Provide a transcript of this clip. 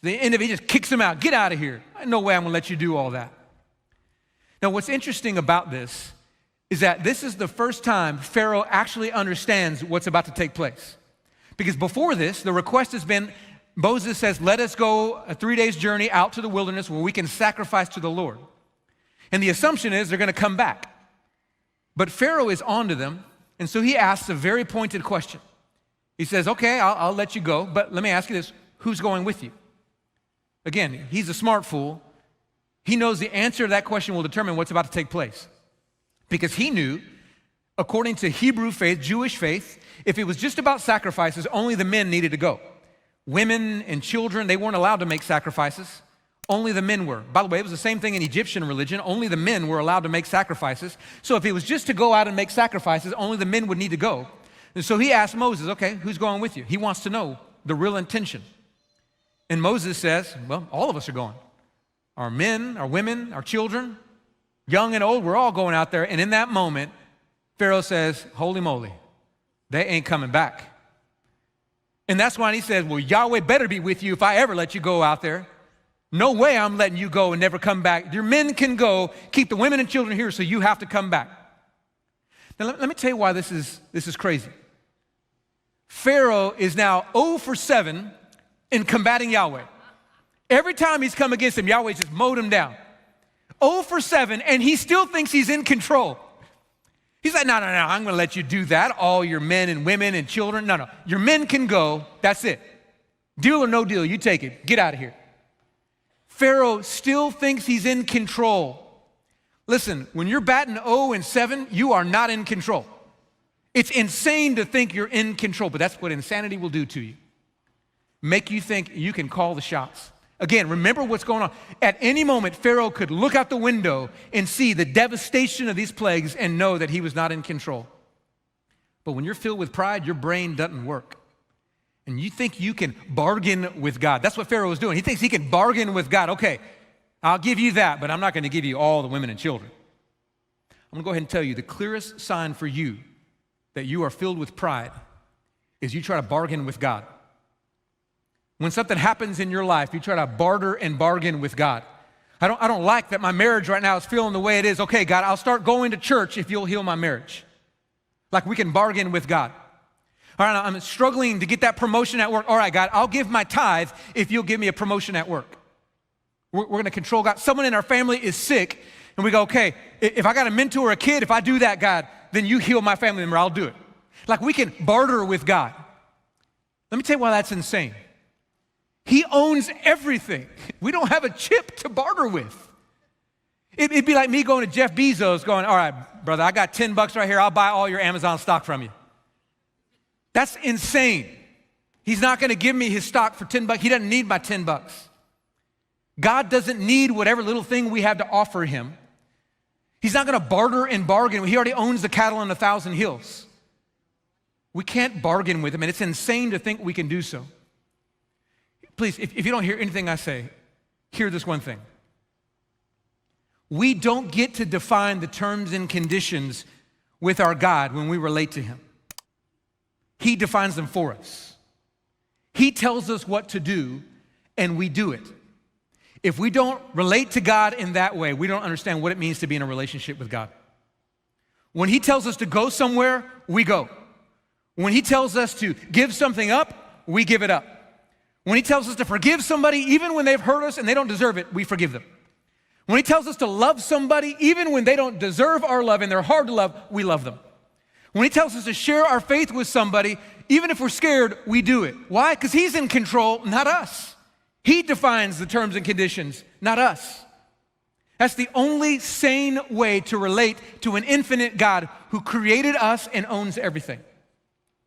The end of it, he just kicks him out. Get out of here. No way I'm going to let you do all that. Now, what's interesting about this is that this is the first time Pharaoh actually understands what's about to take place. Because before this, the request has been, Moses says, let us go a 3 days journey out to the wilderness where we can sacrifice to the Lord. And the assumption is they're going to come back. But Pharaoh is on to them, and so he asks a very pointed question. He says, okay, I'll let you go, but let me ask you this, who's going with you? Again, he's a smart fool. He knows the answer to that question will determine what's about to take place. Because he knew, according to Hebrew faith, Jewish faith, if it was just about sacrifices, only the men needed to go. Women and children, they weren't allowed to make sacrifices. Only the men were. By the way, it was the same thing in Egyptian religion. Only the men were allowed to make sacrifices. So if it was just to go out and make sacrifices, only the men would need to go. And so he asked Moses, okay, who's going with you? He wants to know the real intention. And Moses says, well, all of us are going. Our men, our women, our children, young and old, we're all going out there. And in that moment, Pharaoh says, holy moly, they ain't coming back. And that's why he says, well, Yahweh better be with you if I ever let you go out there. No way I'm letting you go and never come back. Your men can go, keep the women and children here, so you have to come back. Now, let me tell you why this is crazy. Pharaoh is now 0 for 7 in combating Yahweh. Every time he's come against him, Yahweh just mowed him down. 0 for 7, and he still thinks he's in control. He's like, no, I'm going to let you do that, all your men and women and children. No, your men can go, that's it. Deal or no deal, you take it, get out of here. Pharaoh still thinks he's in control. Listen, when you're batting 0 and 7, you are not in control. It's insane to think you're in control, but that's what insanity will do to you. Make you think you can call the shots. Again, remember what's going on. At any moment, Pharaoh could look out the window and see the devastation of these plagues and know that he was not in control. But when you're filled with pride, your brain doesn't work. And you think you can bargain with God. That's what Pharaoh was doing. He thinks he can bargain with God. Okay, I'll give you that, but I'm not going to give you all the women and children. I'm going to go ahead and tell you the clearest sign for you that you are filled with pride is you try to bargain with God. When something happens in your life, you try to barter and bargain with God. I don't like that my marriage right now is feeling the way it is. Okay, God, I'll start going to church if you'll heal my marriage. Like we can bargain with God. All right, I'm struggling to get that promotion at work. All right, God, I'll give my tithe if you'll give me a promotion at work. We're going to control God. Someone in our family is sick, and we go, okay, if I got to mentor a kid, if I do that, God, then you heal my family member, I'll do it. Like we can barter with God. Let me tell you why that's insane. He owns everything. We don't have a chip to barter with. It'd be like me going to Jeff Bezos going, all right, brother, I got $10 right here. I'll buy all your Amazon stock from you. That's insane. He's not going to give me his stock for $10. He doesn't need my $10. God doesn't need whatever little thing we have to offer him. He's not going to barter and bargain. He already owns the cattle on 1,000 hills. We can't bargain with him, and it's insane to think we can do so. Please, if you don't hear anything I say, hear this one thing. We don't get to define the terms and conditions with our God when we relate to him. He defines them for us. He tells us what to do, and we do it. If we don't relate to God in that way, we don't understand what it means to be in a relationship with God. When he tells us to go somewhere, we go. When he tells us to give something up, we give it up. When he tells us to forgive somebody, even when they've hurt us and they don't deserve it, we forgive them. When he tells us to love somebody, even when they don't deserve our love and they're hard to love, we love them. When he tells us to share our faith with somebody, even if we're scared, we do it. Why? Because he's in control, not us. He defines the terms and conditions, not us. That's the only sane way to relate to an infinite God who created us and owns everything.